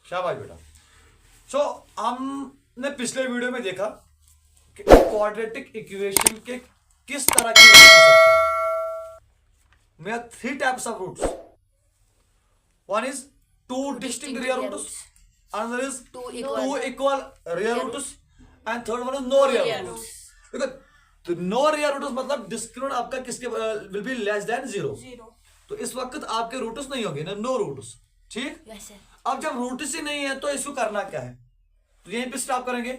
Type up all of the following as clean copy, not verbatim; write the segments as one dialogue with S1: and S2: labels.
S1: शाबाश बेटा। सो हमने पिछले वीडियो में देखा कि क्वाड्रेटिक इक्वेशन के किस तरह के रूट्स हो सकते हैं। We have three types of roots. One is two distinct real roots, another is two equal real roots, and third one is no real roots. Because no real roots मतलब discriminant आपका किसके will be less than 0. तो इस वक्त आपके roots नहीं होंगे ना, नो रूट्स। ठीक। अब जब रूट्स ही नहीं है तो इसको करना क्या है, तो यहीं पे स्टॉप करेंगे।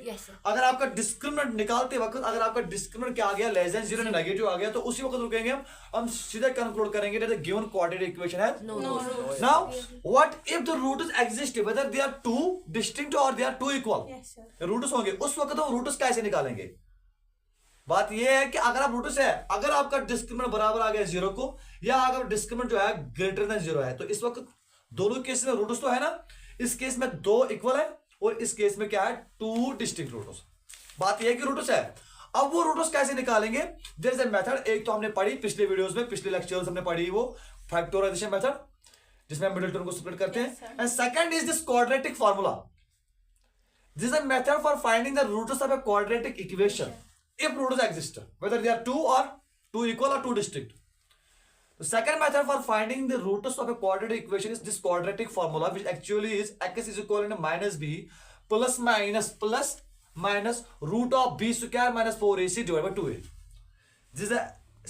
S1: अगर आपका डिस्क्रिमिनेंट निकालते वक्त अगर आपका डिस्क्रिमिनेंट क्या आ गया, लेस देन 0 नेगेटिव आ गया, तो उसी वक्त रुकेंगे हम सीधे कंक्लूड करेंगे that the given quadratic equation है no. Now what if the roots exist whether they are two distinct और they are two equal roots होंगे, उस वक्त हम रूट्स कैसे निकालेंगे। बात यह है कि अगर आप रूट्स है, अगर आपका डिस्क्रिमिनेंट बराबर आ गया 0 को, या अगर डिस्क्रिमिनेंट जो है ग्रेटर देन 0 है, तो इस वक्त दोनों केस में रूट्स तो है ना, इस केस में 2 इक्वल है और इस केस में क्या है 2 डिस्टिंक्ट रूट्स। बात यह है कि रूट्स है। अब वो रूट्स कैसे निकालेंगे, देयर इज अ मेथड। एक तो हमने पढ़ी पिछले वीडियोस में, पिछले लेक्चर्स हमने पढ़ी वो फैक्टराइजेशन मेथड, जिसमें मिडिल टर्म को स्प्लिट करते हैं। And second is this quadratic formula. This is a method for finding the roots of a quadratic equation if roots exist, whether they are 2 or 2 equal or 2 distinct. The second method for finding the roots of a quadratic equation is this quadratic formula, which actually is x is equal to minus b plus minus root of b square minus 4ac divided by 2a. This is the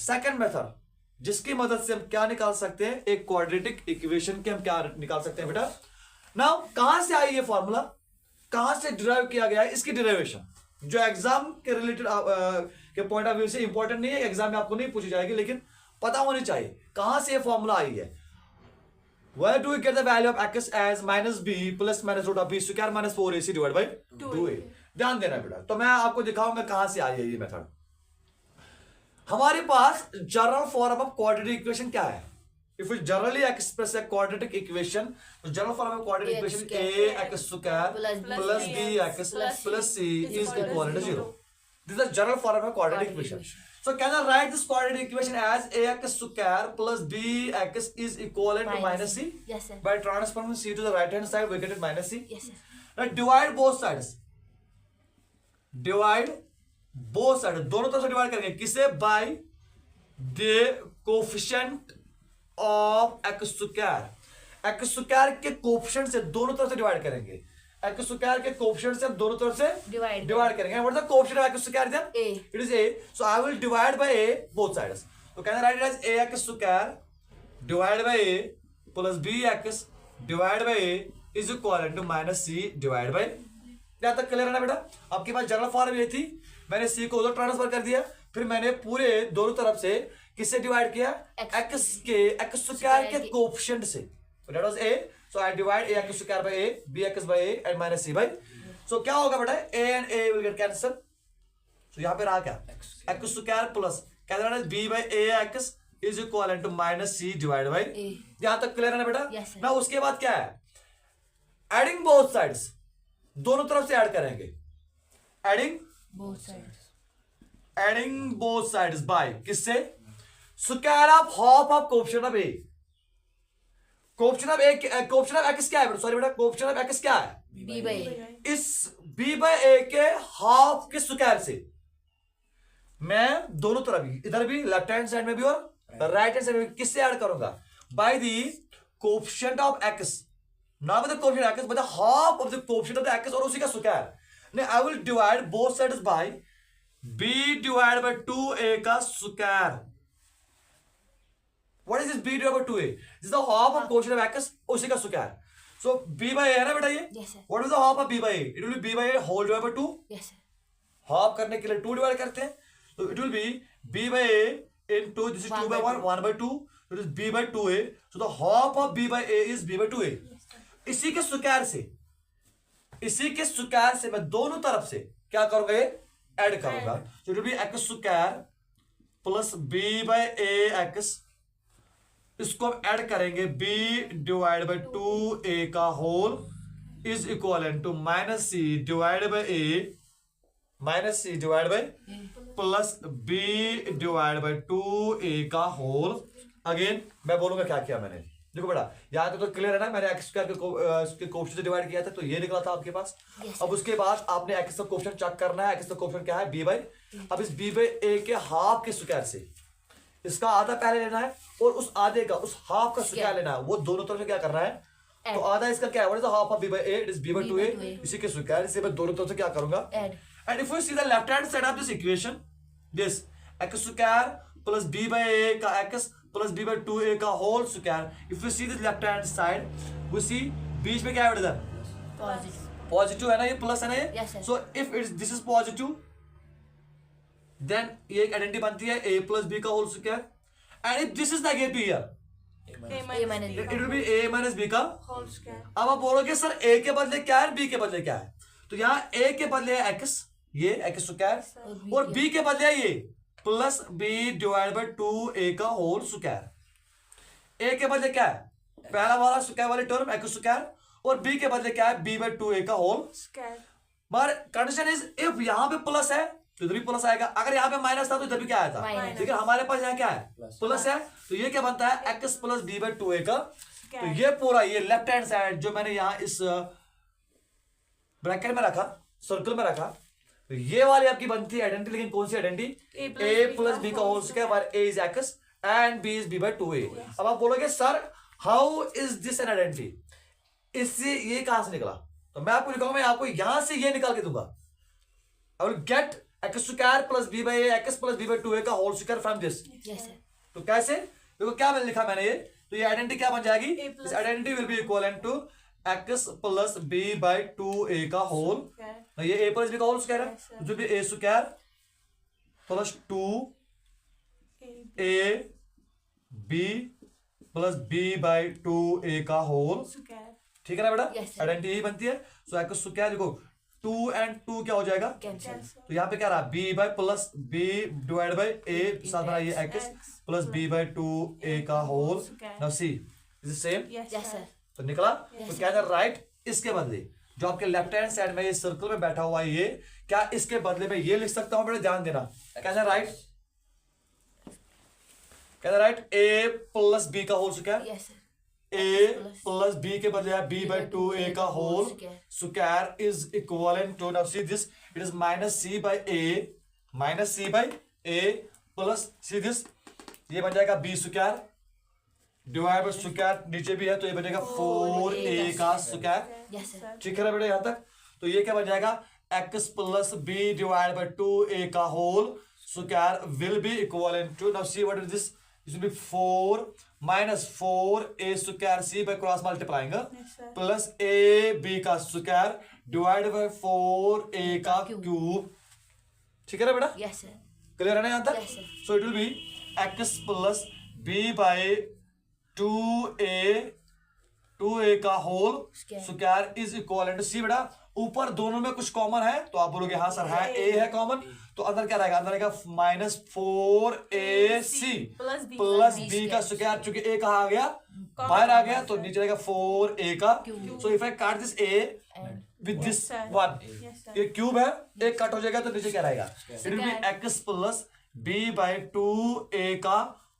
S1: second method, जिसकी मदद से हम क्या निकाल सकते हैं, एक quadratic equation के हम क्या निकाल सकते हैं बेटा। नाउ कहां से आई ये फॉर्मूला, कहां से डिराइव किया गया है, इसकी डिराइवेशन जो एग्जाम के रिलेटेड के पॉइंट ऑफ व्यू से इंपॉर्टेंट नहीं है, एग्जाम में आपको नहीं पूछी जाएगी, लेकिन पता होनी चाहिए कहां से ये फॉर्मूला आई है। Where do we get the value of x as minus b plus minus root of b square minus 4ac divided by 2a? ध्यान देना बेटा। तो मैं आपको दिखाऊंगा कहां से आई है ये मेथड। हमारे पास general form of quadratic equation क्या है। If we generally express a quadratic equation, the general form of quadratic equation ax square plus bx plus c is equal to 0. This is the general form of a quadratic equation. So can I write this quadratic equation as ax square plus bx is equal to minus c?
S2: Yes, sir.
S1: By transforming c to the right hand side, we get it minus c.
S2: Yes, sir.
S1: Now divide both sides. Divide both sides. दोनों तरफ से divide करेंगे किसे, by the coefficient of x square के coefficient से दोनों तरफ से डिवाइड करेंगे। एक्स स्क्वायर के कोएफिशिएंट से हम दोनों तरफ से डिवाइड करेंगे। What is the coefficient of x square then?
S2: a.
S1: It is a, so I will divide by a both sides. तो can I write it as a x square divide by a plus b x divide by a is equal to minus c divide by. यहां तक clear है ना बेटा। आपके पास general form ये थी, मैंने c को उधर ट्रांसफर कर दिया, फिर मैंने पूरे दोनों तरफ से किससे डिवाइड किया, एक्स स्क्वायर के कोएफिशिएंट से। That was a, so I divide a x square by a, b x by a and minus c by. So क्या होगा बेटा, a एंड a will get cancel. So यहां पे रहा क्या, एक्स स्क्वायर प्लस क्या देना है, b by a x is equal to minus c divide by. यहां तक क्लियर है ना बेटा। ना उसके बाद क्या है, एडिंग बोथ साइड्स, दोनों तरफ से ऐड करेंगे। एडिंग बोथ साइड्स बाय किससे, square of half of coefficient of a। Coefficient of x क्या है, सॉरी बेटा, कोएफिशिएंट ऑफ x क्या है,
S2: b by a.
S1: इस b by a के हाफ के स्क्वायर से मैं दोनों तरफ, इधर भी लेफ्ट हैंड साइड में भी और राइट हैंड साइड में किससे ऐड करूंगा, by the coefficient of x, not by the coefficient of x but the half of the coefficient of the x और उसी का square. I will divide both sides by b divide by 2a का square. What is this b divided by 2a? This is the half of quotient of x, उसी का square. So b by a है ना बेटा ये?
S2: Yes, sir.
S1: What is the half of b by a? It will be b by a whole divided by 2.
S2: Yes, sir.
S1: Half करने के लिए 2 divide करते हैं, तो it will be b by a into this is 2 by 1, 1 by 2. So it is b by 2a. So the half of b by a is b by 2a. इसी के square से मैं दोनों तरफ से क्या करूंगा, ये ऐड करूंगा। So it will be x square plus b by a x, इसको हम ऐड करेंगे b डिवाइड बाय 2a का whole is equal to minus c divide by a, minus c divide by plus b divide by 2a का whole. Again मैं बोलूंगा क्या किया मैंने, देखो बेटा यहाँ तक तो क्लियर है ना, मैंने एक्स स्क्वायर के कोएफिशिएंट से डिवाइड किया था तो ये निकला था आपके पास। अब उसके बाद आपने एक्स का कोएफिशिएंट चेक करना है। एक्स का कोएफिशिएंट क्या है, बी बाई, अब इस बी बाई ए के हाफ के स्क्वायर से इसका आधा पहले लेना है और उस आधे का, उस हाफ का स्क्वायर लेना है। वो दोनों तरफ से क्या करना है, तो आधा इसका क्या है, what is the half of b by a, it is b by 2a, इसी के स्क्वायर, इसे मैं दोनों तरफ से क्या करूंगा and if you see the left hand side of this equation, this x square plus b by a का x plus b by 2a का whole square, if you see this left hand side we see बीच में क्या है इधर positive है ना, ये प्लस है ना ये, so if it's this is positive then ये एक आइडेंटिटी बनती है a प्लस b का whole square, and if this is negative here it will be a minus b का होल स्क्वायर। अब आप बोलोगे सर a के बदले क्या है, b के बदले क्या है, तो यहाँ a के बदले है x, ये एक्स स्क्वायर, और b के बदले है ये plus b divide by 2a का होल स्क्वायर। a के बदले क्या है, पहला वाला स्क्वायर वाली टर्म एक्स स्क्वायर, और b के बदले क्या है b बाई 2a का होल स्क्वायर। मगर कंडीशन इज इफ यहाँ पे प्लस है तो इधर भी प्लस आएगा, अगर यहाँ पे माइनस था तो इधर भी क्या आया था, लेकिन हमारे पास यहाँ क्या है प्लस है, तो ये क्या बनता है x plus b by 2a का। तो ये पूरा ये लेफ्ट हैंड साइड जो मैंने यहाँ इस ब्रैकेट में रखा, सर्कल में रखा, तो ये वाली आपकी बनती है आइडेंटिटी, लेकिन कौन सी आइडेंटिटी, a प्लस b का whole square by a is x and b is b by 2a। अब आप बोलोगे sir how is this an identity, इससे ये कहां से निकला, तो मैं आपको लिखूंगा, मैं आपको यहां से ये निकाल के दूंगा, I will get x square plus b by a x plus b by 2a का होल स्क्वायर फ्रॉम दिस। तो कैसे, देखो क्या मैंने लिखा मैंने ये, तो ये आइडेंटिटी क्या बन जाएगी, this identity will be equivalent to x plus b by 2a का होल, ये a प्लस b का होल स्क्वायर है, जो भी a square plus 2a b plus b by 2a का होल, ठीक है ना बेटा, आइडेंटिटी यही बनती है। सो एक्स स्क्वायर देखो 2 and 2 क्या हो जाएगा, तो यहाँ पे क्या रहा b by plus b divide by a, साथ में ये x plus b by 2a का whole, now c is same, तो निकला। तो क्या है राइट, इसके बदले जो आपके लेफ्ट हैंड साइड में ये सर्कल में बैठा हुआ है ये, क्या इसके बदले में ये लिख सकता हूं बेटा, ध्यान देना, क्या राइट, क्या राइट a प्लस b का whole square, a plus b के बदले b बाई 2a का whole square is equivalent to, now see this it is minus c by a plus see this, ये बन जाएगा b square divide by square नीचे भी है तो ये बनेगा 4a का स्क्वायर, ठीक है ना बेटा यहाँ तक। तो ये क्या बन जाएगा x plus b divide by 2a का whole square will be equivalent to, now see what is this, it will be 4 minus 4a square c by cross multiplying plus ab का स्क्वायर डिवाइड बाय 4a का cube, ठीक है ना बेटा, clear है ना यहाँ तक। So it will be x plus b by 2a का whole square is equivalent to c. बेटा ऊपर दोनों में कुछ कॉमन है तो आप बोलोगे हाँ सर है, a है कॉमन, तो अंदर क्या रहेगा, अंदर रहेगा माइनस 4ac प्लस b का स्क्वायर, चूंकि a कहाँ आ गया बाहर आ गया, तो नीचे रहेगा 4a का। सो इफ आई काट this a with this one, ये क्यूब है, एक कट हो जाएगा तो नीचे क्या रहेगा, it will be x plus b by 2a का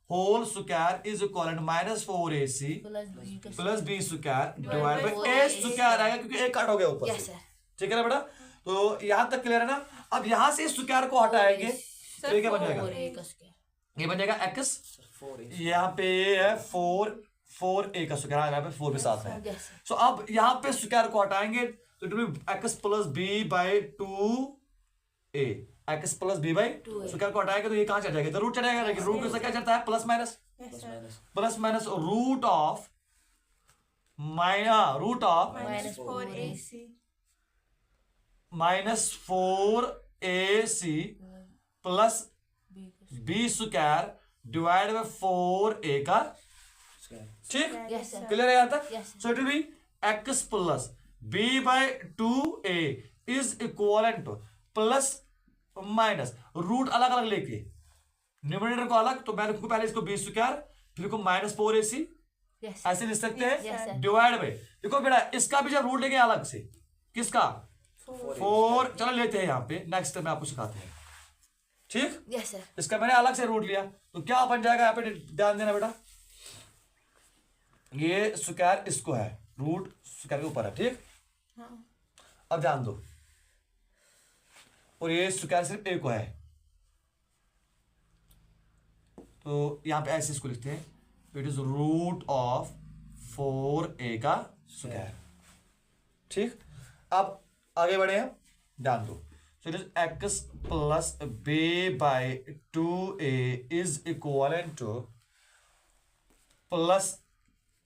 S1: whole square is equivalent minus 4ac plus b square divide by a square आएगा, क्योंकि a कट हो गया ऊपर से, ठीक है ना बेटा। तो यहां तक क्लियर है ना। अब यहां से स्क्वायर को हटाएंगे तो ये क्या बन जाएगा, ये बन जाएगा x, यहाँ पे है 4a का स्क्वायर, यहाँ पे 4 भी साथ है। सो अब यहाँ पे स्क्वायर को हटाएंगे तो it will be x plus b by 2a, x plus b by square को हटाएंगे तो ये कहां चढ़ जाएगा, तो रूट चढ़ेगा, लेकिन रूट से क्या चढ़ता है plus minus root of minus 4ac plus b square divide by 4a का, ठीक, क्लियर है यहाँ तक। So it will be x plus b by 2a is equivalent to plus minus root अलग अलग लेके न्यूमरेटर को अलग, तो मैं लिखूंगा पहले इसको b स्क्वायर फिर लिखूं माइनस 4ac, ऐसे लिख सकते हैं, डिवाइड बाय, देखो बेटा इसका भी जब रूट लेंगे अलग से, किसका 4, चलो लेते हैं यहाँ पे, नेक्स्ट में आपको सिखाते हैं, ठीक, इसका मैंने अलग से रूट लिया तो क्या बन जाएगा, यहाँ पे ध्यान देना बेटा, ये स्क्वायर इसको है, रूट स्क्वायर के ऊपर है, ठीक।
S2: हाँ।
S1: अब ध्यान दो, और ये स्क्वायर सिर्फ ए को है, तो यहां पे ऐसे इसको लिखते हैं, it is root of 4a का स्क्वायर, ठीक। अब आगे बढ़े हम, ध्यान दो, so it is x plus b by 2a is equal to plus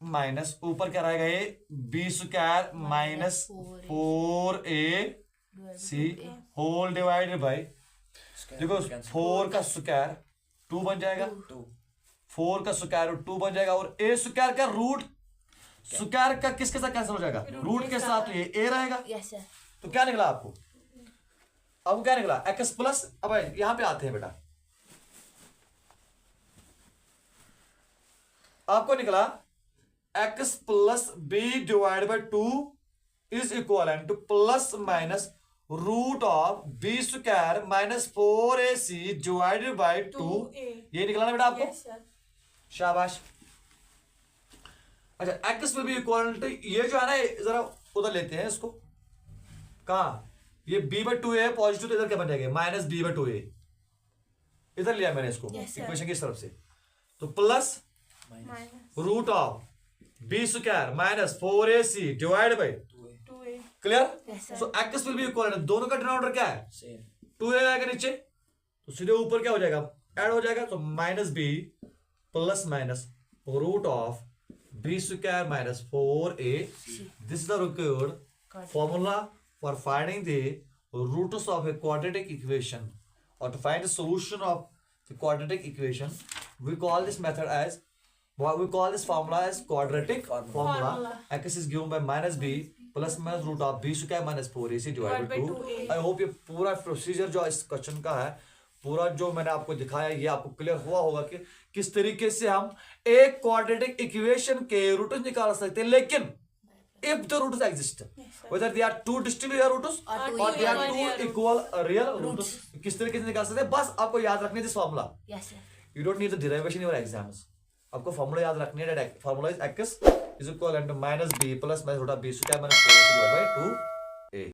S1: minus ऊपर क्या रहेगा, ये b square minus 4ac whole divided by, देखो 4 का स्क्वायर 2 बन जाएगा, 4 का स्क्वायर 2 बन जाएगा, और a स्क्वायर का रूट स्क्वायर का किसके साथ कैंसिल हो जाएगा, रूट के साथ, तो ये a रहेगा।
S2: Yes sir.
S1: तो क्या निकला आपको, अब क्या निकला, x प्लस, अब यहां पे आते हैं बेटा, आपको निकला x plus b divide by 2 is equal to plus minus root of b square minus 4ac divided by 2, ये निकला ना बेटा आपको।
S2: Yes sir.
S1: शाबाश। अच्छा, x में भी इक्वल टू, ये जो है ना, जरा उधर लेते हैं इसको, कहा, ये b बाई 2a है पॉजिटिव, तो इधर क्या बन जाएगा, माइनस b बाई 2a, इधर लिया मैंने इसको इक्वेशन की इस तरफ से, तो plus root of b square minus 4ac divide by
S2: 2a।
S1: Clear.
S2: Yes, sir.
S1: So x will be equal, दोनों का डिनोमिनेटर क्या है,
S3: सेम
S1: 2a आएगा नीचे, तो सीधे ऊपर क्या हो जाएगा, ऐड हो जाएगा, तो minus b plus minus root of b square minus 4a, this is the required formula for finding the roots of a quadratic equation, or to find the solution of the quadratic equation, we call this method as, what we call this formula as quadratic formula. X is given by minus b plus minus root of b square minus 4ac divided by 2. I hope ये पूरा procedure जो इस question का है, पूरा जो मैंने आपको दिखाया, ये आपको क्लियर हुआ होगा कि किस तरीके से हम एक क्वाड्रेटिक इक्वेशन के रूट्स निकाल सकते हैं, लेकिन if the roots exist, whether they are two distinct real roots or they are two equal real roots, किस तरीके से निकाल सकते हैं, बस आपको याद रखने this formula.
S2: Yes sir.
S1: You don't need the derivation in your exams, आपको फॉर्मूला याद रखनी है, formula is x is equal to minus b plus minus root of b square minus 4ac divided by 2a।